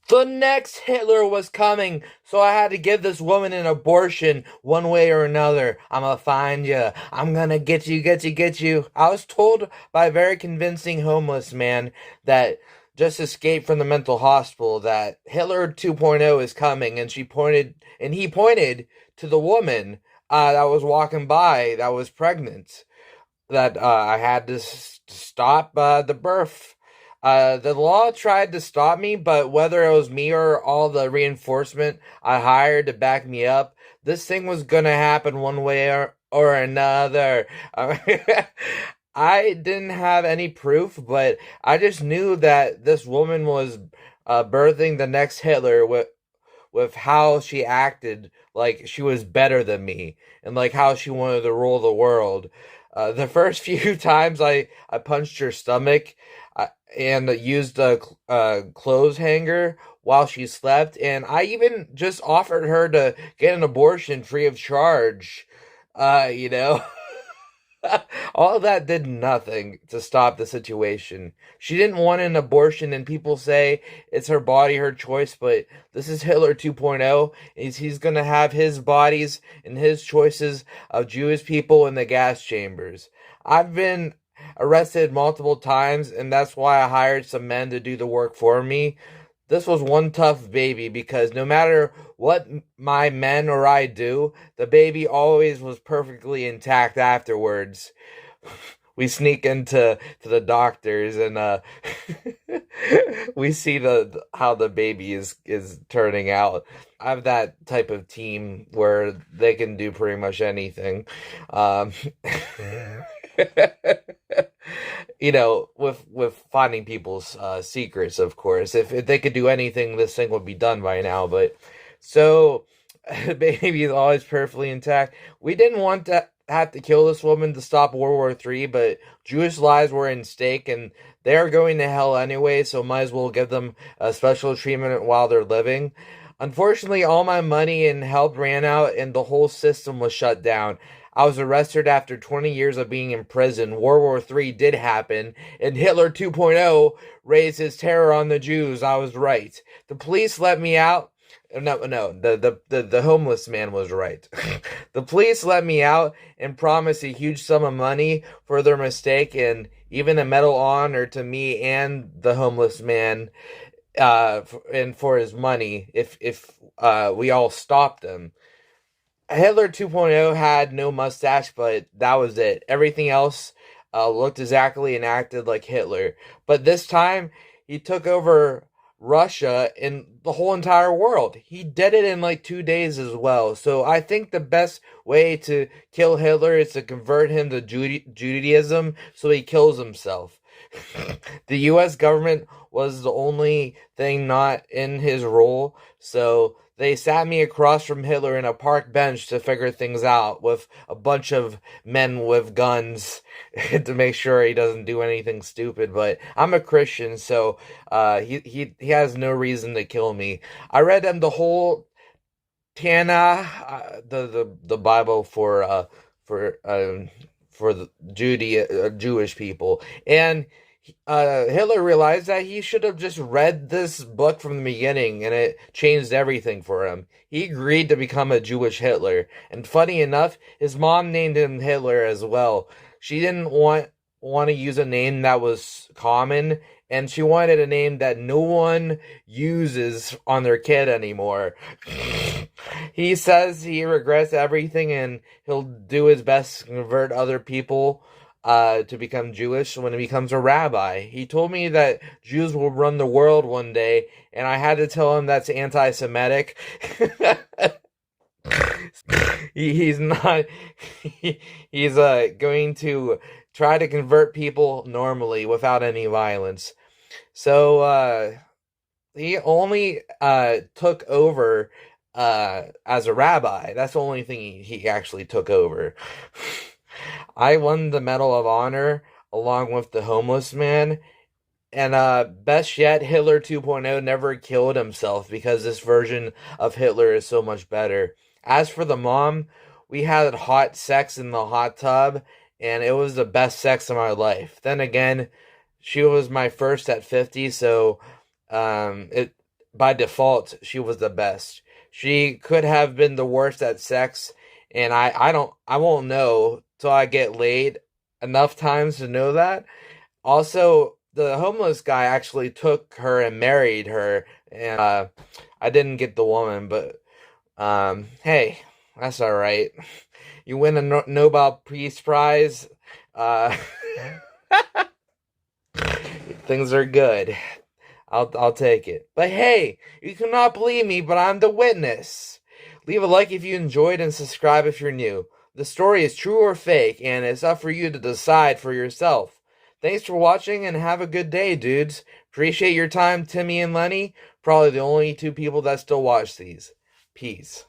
The next Hitler was coming, so I had to give this woman an abortion one way or another. I'm gonna find you. I'm gonna get you, get you, get you. I was told by a very convincing homeless man that just escaped from the mental hospital that Hitler 2.0 is coming, and he pointed to the woman that was walking by that was pregnant that I had to stop the birth. The law tried to stop me, but whether it was me or all the reinforcement I hired to back me up, this thing was gonna happen one way or another. I didn't have any proof, but I just knew that this woman was birthing the next Hitler with how she acted like she was better than me and like how she wanted to rule the world. The first few times I punched her stomach and used a clothes hanger while she slept, and I even just offered her to get an abortion free of charge. You know. All that did nothing to stop the situation. She didn't want an abortion, and people say it's her body, her choice, but this is Hitler 2.0. He's going to have his bodies and his choices of Jewish people in the gas chambers. I've been arrested multiple times, and that's why I hired some men to do the work for me. This was one tough baby because no matter what my men or I do, the baby always was perfectly intact afterwards. We sneak into the doctors and we see the how the baby is turning out. I have that type of team where they can do pretty much anything. Um, with finding people's secrets, of course. If they could do anything, this thing would be done by now. But so, baby is always perfectly intact. We didn't want to have to kill this woman to stop World War III, but Jewish lives were in stake, and they are going to hell anyway. So might as well give them a special treatment while they're living. Unfortunately, all my money and help ran out, and the whole system was shut down. I was arrested after 20 years of being in prison. World War III did happen, and Hitler 2.0 raised his terror on the Jews. I was right. The police let me out. No, the homeless man was right. The police let me out and promised a huge sum of money for their mistake and even a medal of honor to me and the homeless man and for his money if we all stopped him. Hitler 2.0 had no mustache, but that was it. Everything else looked exactly and acted like Hitler. But this time, he took over Russia and the whole entire world. He did it in like 2 days as well. So I think the best way to kill Hitler is to convert him to Judaism so he kills himself. The US government was the only thing not in his role, so they sat me across from Hitler in a park bench to figure things out with a bunch of men with guns to make sure he doesn't do anything stupid. But I'm a Christian, so he has no reason to kill me. I read him the whole Tana, the Bible for the Jewish people, and Hitler realized that he should have just read this book from the beginning, and it changed everything for him. He agreed to become a Jewish Hitler, and funny enough, his mom named him Hitler as well. She didn't want to use a name that was common, and she wanted a name that no one uses on their kid anymore. He says he regrets everything, and he'll do his best to convert other people to become Jewish when he becomes a rabbi. He told me that Jews will run the world one day, and I had to tell him that's anti-Semitic. He's not. He's going to try to convert people normally without any violence. So he only took over as a rabbi. That's the only thing he actually took over. I won the Medal of Honor along with the homeless man. And best yet, Hitler 2.0 never killed himself because this version of Hitler is so much better. As for the mom, we had hot sex in the hot tub, and it was the best sex of my life. Then again, she was my first at 50, so it by default, she was the best. She could have been the worst at sex, and I won't know till I get laid enough times to know that. Also, the homeless guy actually took her and married her, and I didn't get the woman, but hey, that's all right. You win a Nobel Peace Prize. Uh, things are good. I'll take it. But hey, you cannot believe me, but I'm the witness. Leave a like if you enjoyed and subscribe if you're new. The story is true or fake, and it's up for you to decide for yourself. Thanks for watching and have a good day, dudes. Appreciate your time, Timmy and Lenny. Probably the only two people that still watch these. Peace.